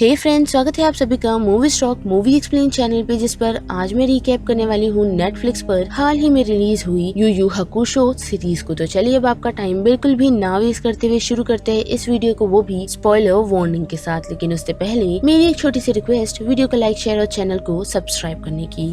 हे friends, स्वागत है आप सभी का movie stock movie explain channel पे, जिस पर आज मैं रिकैप करने वाली हूँ नेटफ्लिक्स पर हाल ही में रिलीज हुई यू यू हाकुशो सीरीज को। तो चलिए अब आपका टाइम बिल्कुल भी ना वेस्ट करते हुए शुरू करते हैं इस वीडियो को, वो भी स्पॉइलर वार्निंग के साथ। लेकिन उससे पहले मेरी एक छोटी सी रिक्वेस्ट, वीडियो को लाइक, शेयर और चैनल को सब्सक्राइब करने की।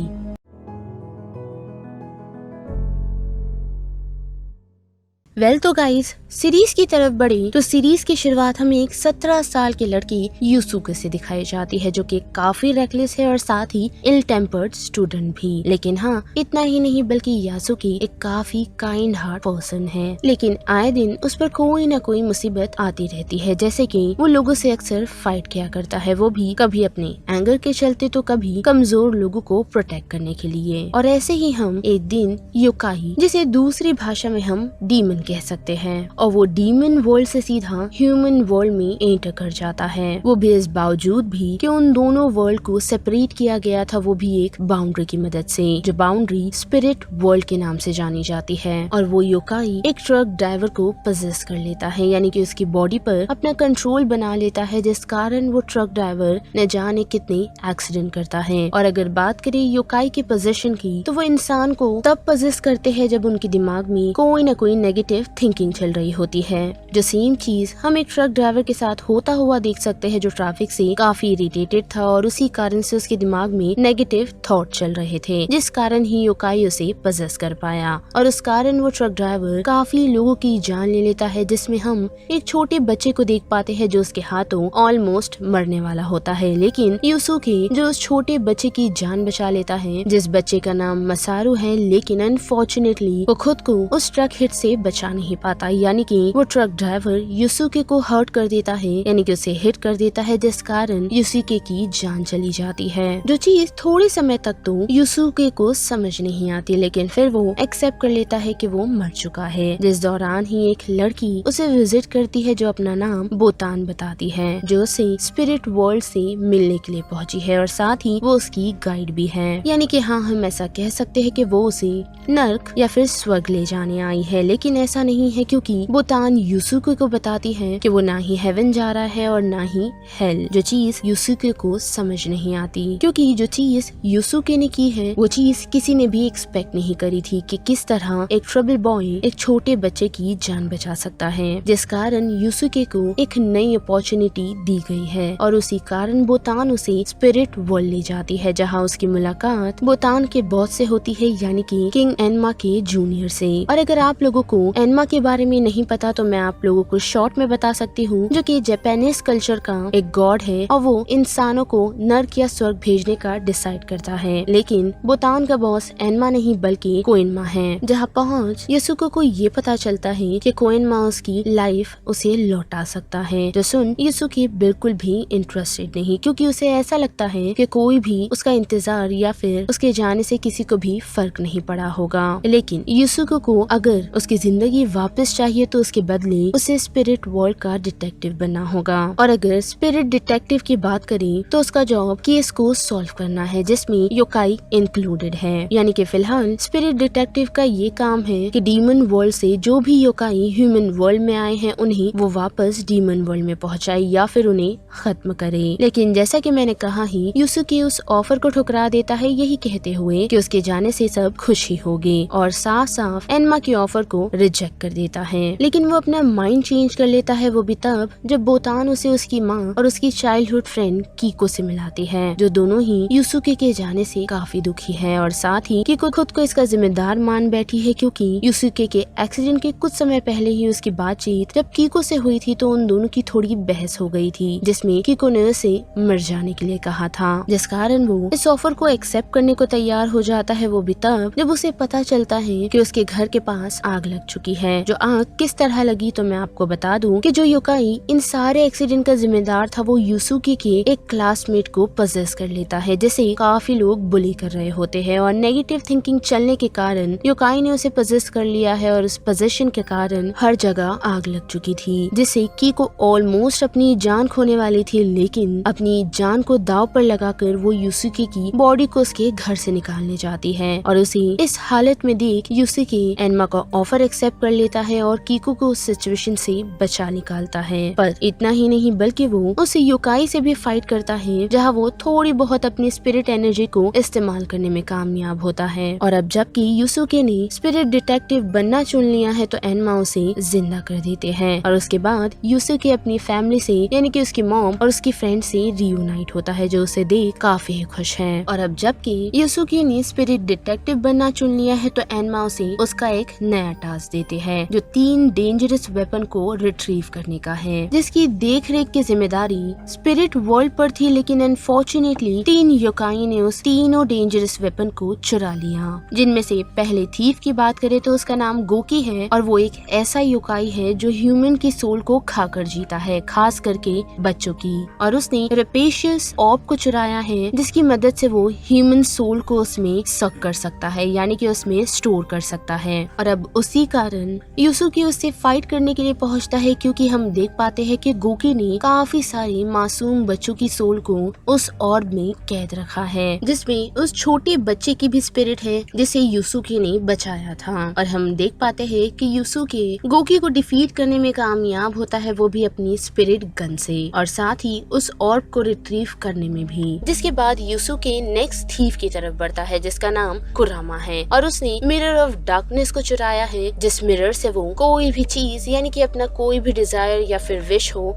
तो गाइस, सीरीज की तरफ बढ़े तो सीरीज की शुरुआत हमें एक 17 साल की लड़की यूसुके से दिखाई जाती है, जो कि काफी रेकलेस है और साथ ही इल टेम्पर्ड स्टूडेंट भी। लेकिन हाँ, इतना ही नहीं बल्कि यासुकी एक काफी काइंड हार्ट पर्सन है। लेकिन आए दिन उस पर कोई न कोई मुसीबत आती रहती है, जैसे कि वो लोगों से अक्सर फाइट किया करता है, वो भी कभी अपने एंगर के चलते तो कभी कमजोर लोगों को प्रोटेक्ट करने के लिए। और ऐसे ही हम एक दिन योकाई, जिसे दूसरी भाषा में हम डीमन कह सकते हैं, और वो डीमन वर्ल्ड से सीधा ह्यूमन वर्ल्ड में एंटर कर जाता है। वो भी इस बावजूद भी कि उन दोनों वर्ल्ड को सेपरेट किया गया था, वो भी एक बाउंड्री की मदद से, जो बाउंड्री स्पिरिट वर्ल्ड के नाम से जानी जाती है। और वो योकाई एक ट्रक ड्राइवर को पजेस कर लेता है, यानी कि उसकी बॉडी पर अपना कंट्रोल बना लेता है, जिस कारण वो ट्रक ड्राइवर न जाने कितने एक्सीडेंट करता है। और अगर बात करें योकाई के पोजीशन की, तो वो इंसान को तब पजेस करते हैं जब उनके दिमाग में कोई न कोई नेगेटिव थिंकिंग चल रही होती है। जो सेम चीज हम एक ट्रक ड्राइवर के साथ होता हुआ देख सकते हैं, जो ट्रैफिक से काफी इरिटेटेड था और उसी कारण से उसके दिमाग में नेगेटिव थॉट चल रहे थे, जिस कारण ही योकाई उसे पजेस कर पाया। और उस कारण वो ट्रक ड्राइवर काफी लोगों की जान ले लेता है, जिसमें हम एक छोटे बच्चे को देख पाते हैं जो उसके हाथों ऑलमोस्ट मरने वाला होता है। लेकिन यूसुके जो उस छोटे बच्चे की जान बचा लेता है, जिस बच्चे का नाम मसारू है, लेकिन अनफॉर्चुनेटली वो खुद को उस ट्रक हिट से बचा नहीं पाता, यानी कि वो ट्रक ड्राइवर यूसुके को हर्ट कर देता है, यानी कि उसे हिट कर देता है, जिस कारण यूसुके की जान चली जाती है। जो चीज थोड़े समय तक तो यूसुके को समझ नहीं आती, लेकिन फिर वो एक्सेप्ट कर लेता है कि वो मर चुका है। जिस दौरान ही एक लड़की उसे विजिट करती है, जो अपना नाम बोतान बताती है, जो उसे स्पिरिट वर्ल्ड से मिलने के लिए पहुंची है, और साथ ही वो उसकी गाइड भी है। यानी कि हाँ, हम ऐसा कह सकते हैं कि वो उसे नर्क या फिर स्वर्ग ले जाने आई है। लेकिन ऐसा नहीं है, क्योंकि बोतान यूसुके को बताती है कि वो ना ही हेवन जा रहा है और ना ही हेल, जो चीज यूसुके को समझ नहीं आती, क्योंकि जो चीज यूसुके ने की है वो चीज किसी ने भी एक्सपेक्ट नहीं करी थी कि किस तरह एक ट्रबल बॉय एक छोटे बच्चे की जान बचा सकता है, जिस कारण यूसुके को एक नई अपॉर्चुनिटी दी गई है। और उसी कारण बोतान उसे स्पिरिट वर्ल्ड ले जाती है, जहाँ उसकी मुलाकात बोतान के बॉस से होती है, यानी कि किंग एनमा के जूनियर से। और अगर आप लोगों को एनमा के बारे में नहीं पता तो मैं आप लोगों को शॉर्ट में बता सकती हूँ, जो कि जापानीज कल्चर का एक गॉड है, और वो इंसानों को नर्क या स्वर्ग भेजने का डिसाइड करता है। लेकिन बोतान का बॉस एनमा नहीं बल्कि कोएनमा है, जहाँ पहुँच यूसुके को ये पता चलता है कि कोएनमा उसकी लाइफ उसे लौटा सकता है। जो सुन यूसुके बिल्कुल भी इंटरेस्टेड नहीं, क्योंकि उसे ऐसा लगता है कि कोई भी उसका इंतजार या फिर उसके जाने से किसी को भी फर्क नहीं पड़ा होगा। लेकिन यूसुके को अगर उसकी जिंदगी वापस चाहिए तो उसके बदले उसे स्पिरिट वर्ल्ड का डिटेक्टिव बनना होगा। और अगर स्पिरिट डिटेक्टिव की बात करें तो उसका जॉब केस को सॉल्व करना है, जिसमें योकाई इंक्लूडेड है। यानी कि फिलहाल स्पिरिट डिटेक्टिव का ये काम है कि डीमन वर्ल्ड से जो भी योकाई ह्यूमन वर्ल्ड में आए हैं उन्हें वो वापस डीमन वर्ल्ड में पहुंचाए या फिर उन्हें खत्म करे। लेकिन जैसा कि मैंने कहा ही, यूसुके उस ऑफर को ठुकरा देता है, यही कहते हुए कि उसके जाने से सब खुशी होगी, और साफ साफ एनमा के ऑफर को रिजेक्ट कर देता है। लेकिन वो अपना माइंड चेंज कर लेता है, वो भी तब जब बोतान उसे उसकी माँ और उसकी चाइल्डहुड फ्रेंड कीको से मिलाती है, जो दोनों ही यूसुके के जाने से काफी दुखी है। और साथ ही कीको खुद को इसका जिम्मेदार मान बैठी है, क्योंकि यूसुके के एक्सीडेंट के कुछ समय पहले ही उसकी बातचीत जब कीको से हुई थी तो उन दोनों की थोड़ी बहस हो गई थी, जिसमें कीको ने उसे मर जाने के लिए कहा था, जिस कारण वो इस ऑफर को एक्सेप्ट करने को तैयार हो जाता है। वो भी तब जब उसे पता चलता है कि उसके घर के पास आग लग चुकी है। जो आग किस तरह लगी तो मैं आपको बता दूं कि जो योकाई इन सारे एक्सीडेंट का जिम्मेदार था, वो यूसुके के एक क्लासमेट को पजेस कर लेता है, जिसे काफी लोग बुली कर रहे होते हैं। और नेगेटिव थिंकिंग चलने के कारण योकाई ने उसे पजेस कर लिया है, और उस पोजीशन के कारण हर जगह आग लग चुकी थी, जिससे कीको ऑलमोस्ट अपनी जान खोने वाली थी। लेकिन अपनी जान को दाव पर लगाकर वो यूसुके की बॉडी को उसके घर से निकालने जाती है, और उसे इस हालत में देख यूसुके एनमा का ऑफर एक्सेप्ट कर लेता है और कीको को उस सिचुएशन से बचा निकालता है। पर इतना ही नहीं बल्कि वो उस योकाई से भी फाइट करता है जहाँ वो थोड़ी बहुत अपनी स्पिरिट एनर्जी को इस्तेमाल करने में कामयाब होता है। और अब जबकि युसुके ने स्पिरिट डिटेक्टिव बनना चुन लिया है तो एनमा उसे जिंदा कर देते हैं और उसके बाद युसुके अपनी फैमिली से यानी कि उसकी मॉम और उसकी फ्रेंड से रियूनाइट होता है जो उसे देख काफी खुश है। और अब जबकि युसुके ने स्पिरिट डिटेक्टिव बनना चुन लिया है तो एनमा उसे उसका एक नया टास्क देते हैं जो 3 डेंजरस वेपन को रिट्रीव करने का है, जिसकी देख रेख की जिम्मेदारी स्पिरिट वर्ल्ड पर थी। लेकिन अनफॉर्चुनेटली 3 योकाई ने उस तीनों डेंजरस वेपन को चुरा लिया, जिनमें से पहले थीफ की बात करें तो उसका नाम गोकी है और वो एक ऐसा योकाई है जो ह्यूमन की सोल को खाकर जीता है, खास करके बच्चों की। और उसने रेपेशियस ऑर्ब को चुराया है जिसकी मदद से वो ह्यूमन सोल को उसमें सक कर सकता है यानी कि उसमें स्टोर कर सकता है। और अब उसी कारण युसुके उससे फाइट करने के लिए पहुंचता है क्योंकि हम देख पाते हैं कि गोकी ने काफी सारे मासूम बच्चों की सोल को उस ऑर्ब में कैद रखा है जिसमें उस छोटे बच्चे की भी स्पिरिट है जिसे युसुके ने बचाया था। और हम देख पाते हैं कि युसुके गोकी को डिफीट करने में कामयाब होता है, वो भी अपनी स्पिरिट गन से और साथ ही उस ऑर्ब को रिट्रीव करने में भी। जिसके बाद युसुके नेक्स्ट थीफ की तरफ बढ़ता है जिसका नाम कुरामा है और उसने मिरर ऑफ डार्कनेस को चुराया है जिस मिरर से वो कोई भी चीज यानी कि अपना कोई भी डिजायर या फिर विश हो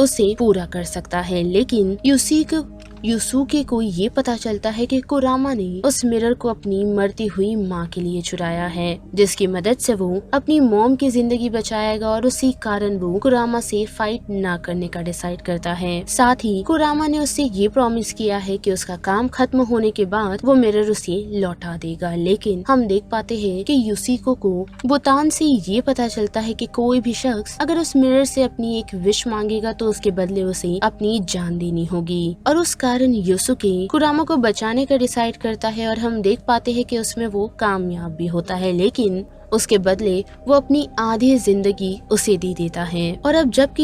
उसे पूरा कर सकता है। लेकिन युसुके को ये पता चलता है कि कुरामा ने उस मिरर को अपनी मरती हुई माँ के लिए चुराया है जिसकी मदद से वो अपनी मॉम की जिंदगी बचाएगा और उसी कारण वो कुरामा से फाइट ना करने का डिसाइड करता है। साथ ही कुरामा ने उससे ये प्रॉमिस किया है कि उसका काम खत्म होने के बाद वो मिरर उसे लौटा देगा। लेकिन हम देख पाते हैं कि युसिको को बोतान से ये पता चलता है कि कोई भी शख्स अगर उस मिरर से अपनी एक विश मांगेगा तो उसके बदले उसे अपनी जान देनी होगी और उस कारण युसुके कुरामा को बचाने का डिसाइड करता है और हम देख पाते हैं कि उसमें वो कामयाब भी होता है। लेकिन उसके बदले वो अपनी आधी जिंदगी उसे दे देता है। और अब जबकि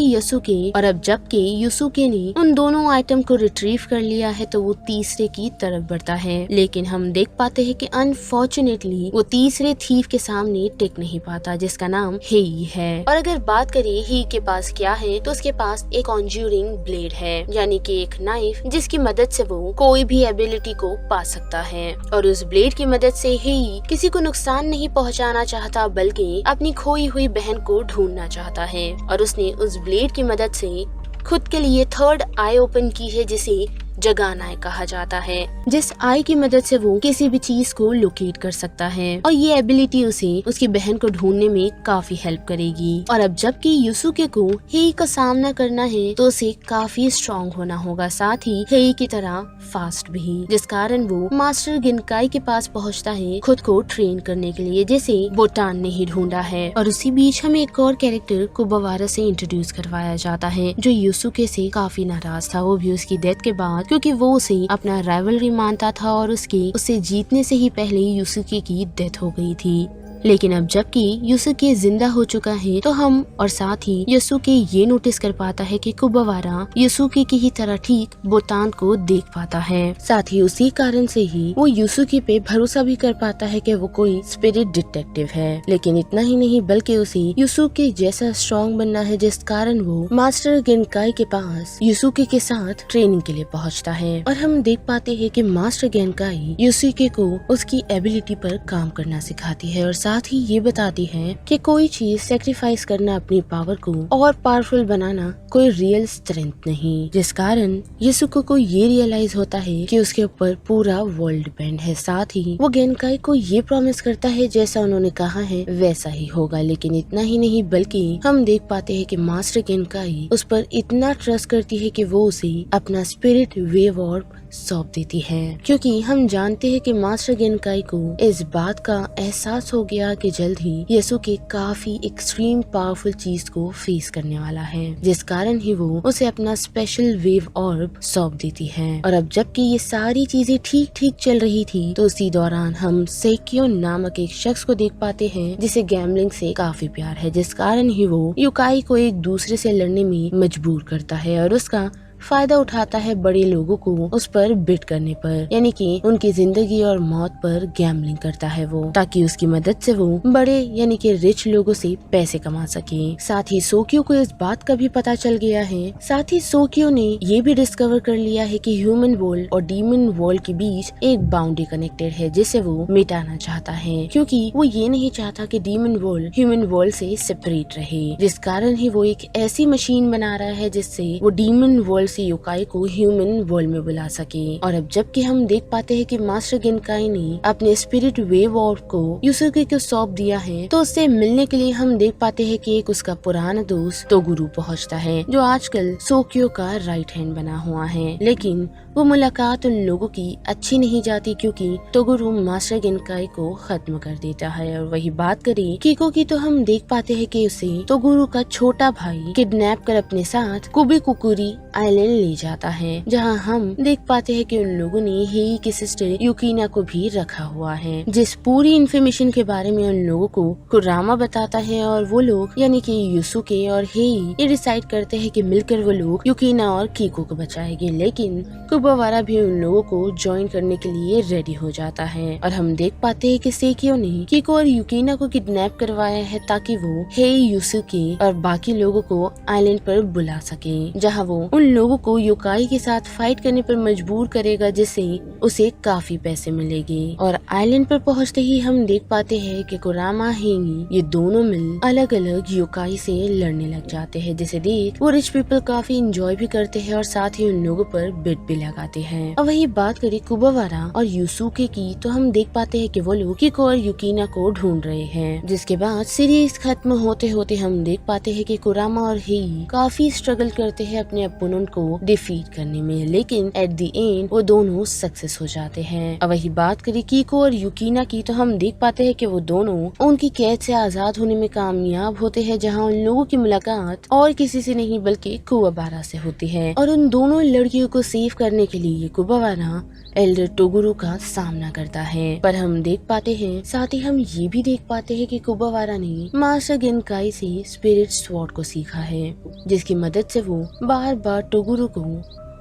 युसुके ने उन दोनों आइटम को रिट्रीव कर लिया है तो वो तीसरे की तरफ बढ़ता है। लेकिन हम देख पाते हैं कि अनफॉर्चुनेटली वो तीसरे थीफ के सामने टिक नहीं पाता जिसका नाम हेई है। और अगर बात करें हेई के पास क्या है तो उसके पास एक कॉन्ज्यूरिंग ब्लेड है यानी कि एक नाइफ जिसकी मदद से वो कोई भी एबिलिटी को पा सकता है। और उस ब्लेड की मदद से हेई किसी को नुकसान नहीं पहुँचाना चाहता बल्कि अपनी खोई हुई बहन को ढूंढना चाहता है। और उसने उस ब्लेड की मदद से खुद के लिए थर्ड आई ओपन की है जिसे जगान आई कहा जाता है, जिस आई की मदद से वो किसी भी चीज को लोकेट कर सकता है और ये एबिलिटी उसे उसकी बहन को ढूंढने में काफी हेल्प करेगी। और अब जबकि युसुके को हेई का सामना करना है तो उसे काफी स्ट्रॉन्ग होना होगा, साथ ही हेई की तरह फास्ट भी, जिस कारण वो मास्टर गिनकाई के पास पहुंचता है खुद को ट्रेन करने के लिए जैसे बोटान ने ही ढूंढा है। और उसी बीच हमें एक और कैरेक्टर कुबावारा से इंट्रोड्यूस करवाया जाता है जो युसुके से काफी नाराज था, वो भी उसकी डेथ के बाद, क्योंकि वो उसे अपना राइवलरी मानता था और उसे जीतने से ही पहले युसुके की डेथ हो गई थी। लेकिन अब जबकि युसुके जिंदा हो चुका है तो हम और साथ ही युसुके ये नोटिस कर पाता है कि कुबावारा युसुके की ही तरह ठीक बोतान को देख पाता है। साथ ही उसी कारण से ही वो युसुके पे भरोसा भी कर पाता है कि वो कोई स्पिरिट डिटेक्टिव है। लेकिन इतना ही नहीं बल्कि उसे युसुके जैसा स्ट्रॉन्ग बनना है जिस कारण वो मास्टर गेनकाई के पास युसुके के साथ ट्रेनिंग के लिए पहुँचता है। और हम देख पाते हैं कि मास्टर गेनकाई युसुके को उसकी एबिलिटी पर काम करना सिखाती है और साथ ही ये बताती है कि कोई चीज सेक्रीफाइस करना अपनी पावर को और पावरफुल बनाना कोई रियल स्ट्रेंथ नहीं, जिस कारण युसुको को ये रियलाइज होता है कि उसके ऊपर पूरा वर्ल्ड डिपेंड है। साथ ही वो गेनकाई को ये प्रॉमिस करता है जैसा उन्होंने कहा है वैसा ही होगा। लेकिन इतना ही नहीं बल्कि हम देख पाते हैं कि मास्टर गेनकाई उस पर इतना ट्रस्ट करती है कि वो उसे अपना स्पिरिट वेव ऑर्ब सौंप देती है, क्योंकि हम जानते हैं कि मास्टर गेनकाई को इस बात का एहसास हो गया कि जल्द ही युसुके काफी एक्सट्रीम पावरफुल चीज को फेस करने वाला है, जिस कारण ही वो उसे अपना स्पेशल वेव ऑर्ब सौंप देती है। और अब जबकि ये सारी चीजें ठीक ठीक चल रही थी तो उसी दौरान हम सेकियो नामक एक शख्स को देख पाते हैं जिसे गैम्बलिंग से काफी प्यार है, जिस कारण ही वो युकाई को एक दूसरे से लड़ने में मजबूर करता है और उसका फायदा उठाता है बड़े लोगों को उस पर बिट करने पर, यानी कि उनकी जिंदगी और मौत पर गैम्बलिंग करता है वो, ताकि उसकी मदद से वो बड़े यानी कि रिच लोगों से पैसे कमा सके। साथ ही सोक्यो को इस बात का भी पता चल गया है, साथ ही सोक्यो ने ये भी डिस्कवर कर लिया है कि ह्यूमन वर्ल्ड और डीमन वर्ल्ड के बीच एक बाउंड्री कनेक्टेड है जिसे वो मिटाना चाहता है, क्योंकि वो ये नहीं चाहता कि डीमन वर्ल्ड ह्यूमन वर्ल्ड से सेपरेट रहे, जिस कारण ही वो एक ऐसी मशीन बना रहा है जिससे वो डीमन वर्ल्ड से योकाई को ह्यूमन वर्ल्ड में बुला सके। और अब जबकि हम देख पाते हैं कि मास्टर गेनकाई ने अपने स्पिरिट वेव ऑर्ब को यूसुके को सौंप दिया है, तो उससे मिलने के लिए हम देख पाते हैं कि एक उसका पुराना दोस्त तोगुरु पहुंचता है, जो आजकल सोक्यो का राइट हैंड बना हुआ है। लेकिन वो मुलाकात उन लोगों की अच्छी नहीं जाती, क्योंकि तोगुरु मास्टर गेनकाई को खत्म कर देता है। और वही बात करें कीको की, तो हम देख पाते हैं कि उसे तोगुरु का छोटा भाई किडनैप कर अपने साथ कुबीकुकुरी आइलैंड ले जाता है, जहां हम देख पाते हैं कि उन लोगों ने हेई की सिस्टर युकीना को भी रखा हुआ है, जिस पूरी इन्फॉर्मेशन के बारे में उन लोगों को कुरामा बताता है। और वो लोग यानी कि यूसुके और हेई ये डिसाइड करते हैं कि मिलकर वो लोग युकीना और कीको को बचाएंगे। लेकिन कुबावारा भी उन लोगों को ज्वाइन करने के लिए रेडी हो जाता है, और हम देख पाते हैं कि सेकियो ने कीको और युकीना को किडनैप करवाया है ताकि वो हेई, यूसुके और बाकी लोगों को आइलैंड पर बुला सके, जहां वो उन लोगों को योकाई के साथ फाइट करने पर मजबूर करेगा, जिससे उसे काफी पैसे मिलेंगे। और आइलैंड पर पहुंचते ही हम देख पाते हैं कि कुरामा, हेंगी ये दोनों मिल अलग अलग योकाई से लड़ने लग जाते हैं, जिसे देख वो रिच पीपल काफी इंजॉय भी करते हैं और साथ ही उन लोगों पर बिट भी लगाते हैं। अब वही बात करें कुबावारा और यूसुके की, तो हम देख पाते हैं कि वो लोग कीको और युकीना को ढूंढ रहे हैं। जिसके बाद सीरीज खत्म होते होते हम देख पाते हैं कि कुरामा और हेई काफी स्ट्रगल करते हैं अपने अपोनेंट को डिफीट करने में, लेकिन एट द एंड वो दोनों सक्सेस हो जाते हैं। अब वही बात करें कीको और युकीना की, तो हम देख पाते हैं कि वो दोनों उनकी कैद से आजाद होने में कामयाब होते हैं, जहां उन लोगों की मुलाकात और किसी से नहीं बल्कि कुबावारा से होती है। और उन दोनों लड़कियों को सेव करने के लिए कुबावारा एल्डर तोगुरु का सामना करता है। पर हम देख पाते हैं, साथ ही हम ये भी देख पाते हैं कि कुबावारा ने मास्टर गेनकाई से स्पिरिट स्वॉर्ड को सीखा है, जिसकी मदद से वो बार बार तोगुरु को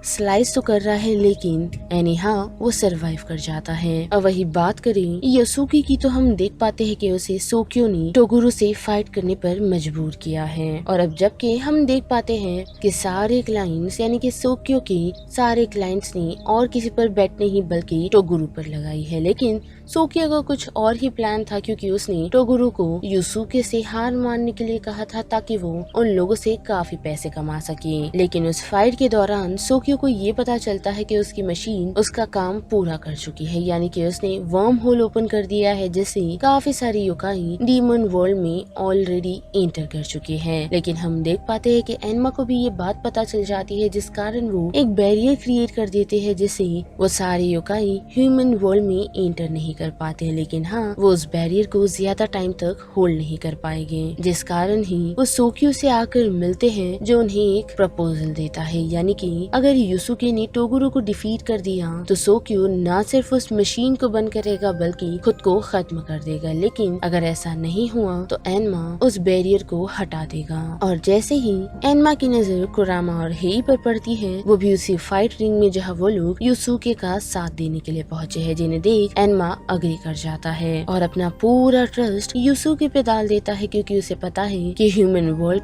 स्लाइस तो कर रहा है, लेकिन एनीहाउ वो सरवाइव कर जाता है। और वही बात करें यसुकी की, तो हम देख पाते हैं कि उसे सोक्यो ने तोगुरु से फाइट करने पर मजबूर किया है। और अब जबकि हम देख पाते हैं कि सारे क्लाइंट्स यानी कि सोक्यो के सारे क्लाइंट्स ने और किसी पर बेट नहीं बल्कि तोगुरु पर लगाई है, लेकिन सोक्यो का कुछ और ही प्लान था, क्योंकि उसने तोगुरु को यूसुके से हार मानने के लिए कहा था ताकि वो उन लोगों से काफी पैसे कमा सके। लेकिन उस फाइट के दौरान सोक्यो को ये पता चलता है कि उसकी मशीन उसका काम पूरा कर चुकी है, यानी कि उसने वर्म होल ओपन कर दिया है, जिससे काफी सारी योकाई डीमन वर्ल्ड में ऑलरेडी एंटर कर चुके हैं। लेकिन हम देख पाते हैं कि एनमा को भी ये बात पता चल जाती है, जिस कारण वो एक बैरियर क्रिएट कर देते हैं, जिससे वो सारे योकाई ह्यूमन वर्ल्ड में एंटर नहीं कर पाते हैं। लेकिन हाँ, वो उस बैरियर को ज्यादा टाइम तक होल्ड नहीं कर पाएंगे, जिस कारण ही वो सोक्यो से आकर मिलते हैं, जो उन्हें एक प्रपोजल देता है, यानी कि अगर यूसुके ने तोगुरु को डिफीट कर दिया तो सोक्यो न सिर्फ उस मशीन को बंद करेगा बल्कि खुद को खत्म कर देगा। लेकिन अगर ऐसा नहीं हुआ तो एनमा उस बैरियर को हटा देगा। और जैसे ही एनमा की नजर कुरामा और हेई पर पड़ती है, वो भी उसी फाइट रिंग में जहाँ वो लोग यूसुके का साथ देने के लिए पहुँचे हैं, जिन्हें देख एनमा अग्री कर जाता है और अपना पूरा ट्रस्ट यूसुके पे डाल देता है, क्योंकि उसे पता है कि ह्यूमन वर्ल्ड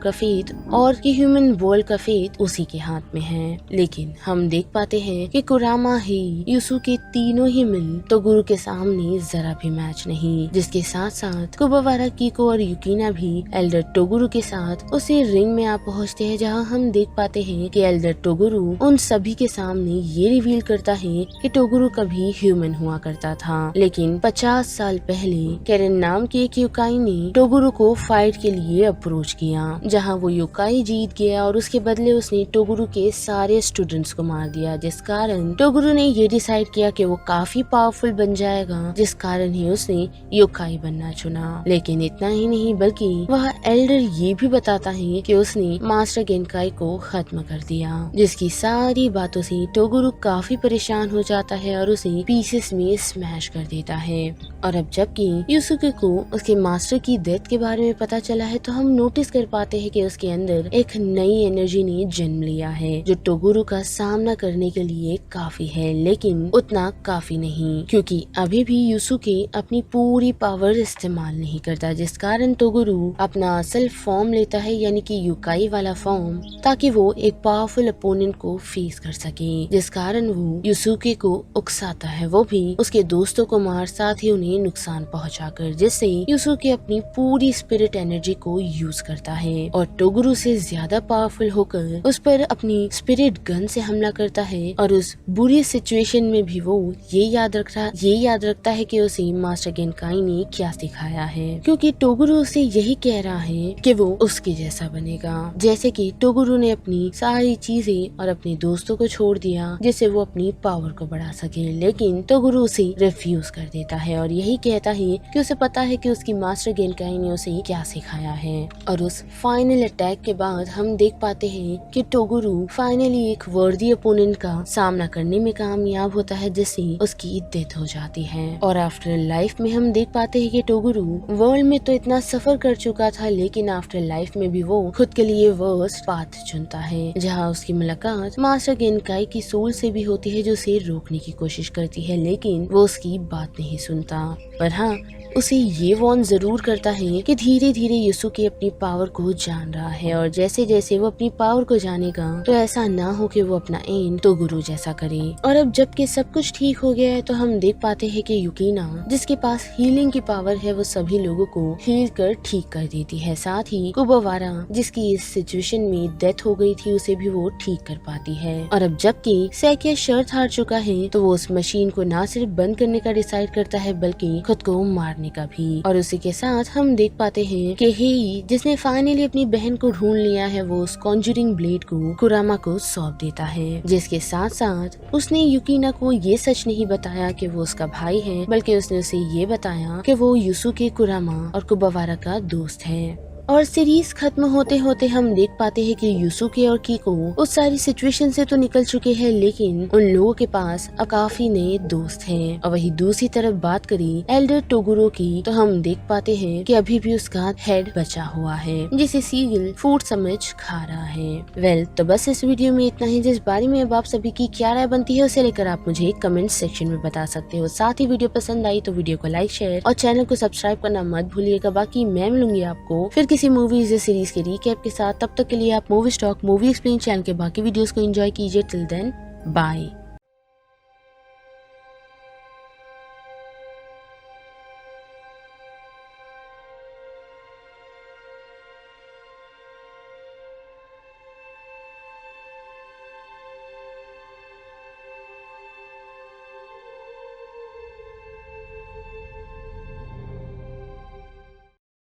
का फेथ उसी के हाथ में है। लेकिन हम देख पाते हैं कि कुरामा, हेई, यूसुके तीनों ही मिल तोगुरु के सामने जरा भी मैच नहीं, जिसके साथ साथ कुबावारा, कीको और युकीना भी एल्डर तोगुरु के साथ उसी रिंग में आ पहुँचते हैं, जहाँ हम देख पाते हैं कि एल्डर तोगुरु उन सभी के सामने ये रिवील करता है कि तोगुरु कभी ह्यूमन हुआ करता था, लेकिन 50 साल पहले केरन नाम के एक योकाई ने तोगुरु को फाइट के लिए अप्रोच किया, जहाँ वो योकाई जीत गया और उसके बदले उसने तोगुरु के सारे स्टूडेंट्स को मार दिया, जिस कारण तोगुरु ने ये डिसाइड किया कि वो काफी पावरफुल बन जाएगा, जिस कारण ही उसने योकाई बनना चुना। लेकिन इतना ही नहीं बल्कि वह एल्डर ये भी बताता है कि उसने मास्टर गेनकाई को खत्म कर दिया, जिसकी सारी बातों से तोगुरु काफी परेशान हो जाता है और उसे पीसेस में स्मैश कर देता है। और अब जबकि यूसुके को उसके मास्टर की डेथ के बारे में पता चला है, तो हम नोटिस कर पाते हैं कि उसके अंदर एक नई एनर्जी ने जन्म लिया है, जो तोगुरु का सामना करने के लिए काफी है, लेकिन उतना काफी नहीं, क्योंकि अभी भी यूसुके अपनी पूरी पावर इस्तेमाल नहीं करता, जिस कारण टोगुरु अपना सेल्फ फॉर्म लेता है, यानी कि युकाई वाला फॉर्म, ताकि वो एक पावरफुल अपोनेंट को फेस कर सके, जिस कारण वो यूसुके को उकसाता है, वो भी उसके दोस्तों को मार, साथ ही उन्हें नुकसान पहुंचाकर, जिससे यूसुके अपनी पूरी स्पिरिट एनर्जी को यूज करता है और टोगुरु से ज्यादा पावरफुल होकर उस पर अपनी स्पिरिट गन से हमला करता है। और उस बुरी सिचुएशन में भी वो ये याद रखता है कि उसे मास्टर गेनकाई ने क्या सिखाया है, क्योंकि टोगुरु उसे यही कह रहा है कि वो उसके जैसा बनेगा। जैसे कि टोगुरु ने अपनी सारी चीजें और अपने दोस्तों को छोड़ दिया जिससे वो अपनी पावर को बढ़ा सके, लेकिन टोगुरु उसे रिफ्यूज कर देता है और यही कहता है कि उसे पता है कि उसकी मास्टर गेनकाई ने उसे क्या सिखाया है। और उस फाइनल अटैक के बाद हम देख पाते हैं कि टोगुरु फाइनली एक वर्दी अपोनेंट का सामना करने में कामयाब होता है, जिससे उसकी डेथ हो जाती है। और आफ्टर लाइफ में हम देख पाते हैं कि टोगुरु वर्ल्ड में तो इतना सफर कर चुका था, लेकिन आफ्टर लाइफ में भी वो खुद के लिए वर्स्ट पाथ चुनता है, जहाँ उसकी मुलाकात मास्टर गेनकाई की सोल से भी होती है, जो उसे रोकने की कोशिश करती है, लेकिन वो उसकी बात नहीं सुनता। पर हाँ, उसे ये वॉर्न जरूर करता है कि धीरे धीरे यूसुके अपनी पावर को जान रहा है, और जैसे जैसे वो अपनी पावर को जानेगा तो ऐसा ना हो कि वो अपना एंड टोगुरु जैसा करे। और अब जबकि सब कुछ ठीक हो गया है, तो हम देख पाते हैं कि युकीना, जिसके पास हीलिंग की पावर है, वो सभी लोगों को हील कर ठीक कर देती है। साथ ही कुबोवारा, जिसकी इस सिचुएशन में डेथ हो गई थी, उसे भी वो ठीक कर पाती है। और अब जबकि सैकिया शर्त हार चुका है, तो वो उस मशीन को न सिर्फ बंद करने का डिसाइड करता है, बल्कि खुद को मारने का भी। और उसी के साथ हम देख पाते हैं कि हेई, जिसने फाइनली अपनी बहन को ढूंढ लिया है, वो उस कॉन्जरिंग ब्लेड को कुरामा को सौंप देता है, जिसके साथ साथ उसने युकीना को ये सच नहीं बताया कि वो उसका भाई है, बल्कि उसने उसे ये बताया कि वो यूसुके, कुरामा और कुबोवारा का दोस्त है। और सीरीज खत्म होते होते हम देख पाते हैं कि यूसुके और कीको उस सारी सिचुएशन से तो निकल चुके हैं, लेकिन उन लोगों के पास अब काफी नए दोस्त हैं। और वही दूसरी तरफ बात करी एल्डर टोगुरो की, तो हम देख पाते हैं कि अभी भी उसका हेड बचा हुआ है, जिसे सीगल फूड समझ खा रहा है। तो बस इस वीडियो में इतना ही। जिस बारे में अब आप सभी की क्या राय बनती है, उसे लेकर आप मुझे कमेंट सेक्शन में बता सकते हो। साथ ही वीडियो पसंद आई तो वीडियो को लाइक, शेयर और चैनल को सब्सक्राइब करना मत भूलिएगा। बाकी मैं मिलूंगी आपको फिर किसी मूवीज या सीरीज के रिकैप के साथ। तब तक के लिए आप movie stock movie explain channel के बाकी वीडियोस को एंजॉय कीजिए। Till then bye.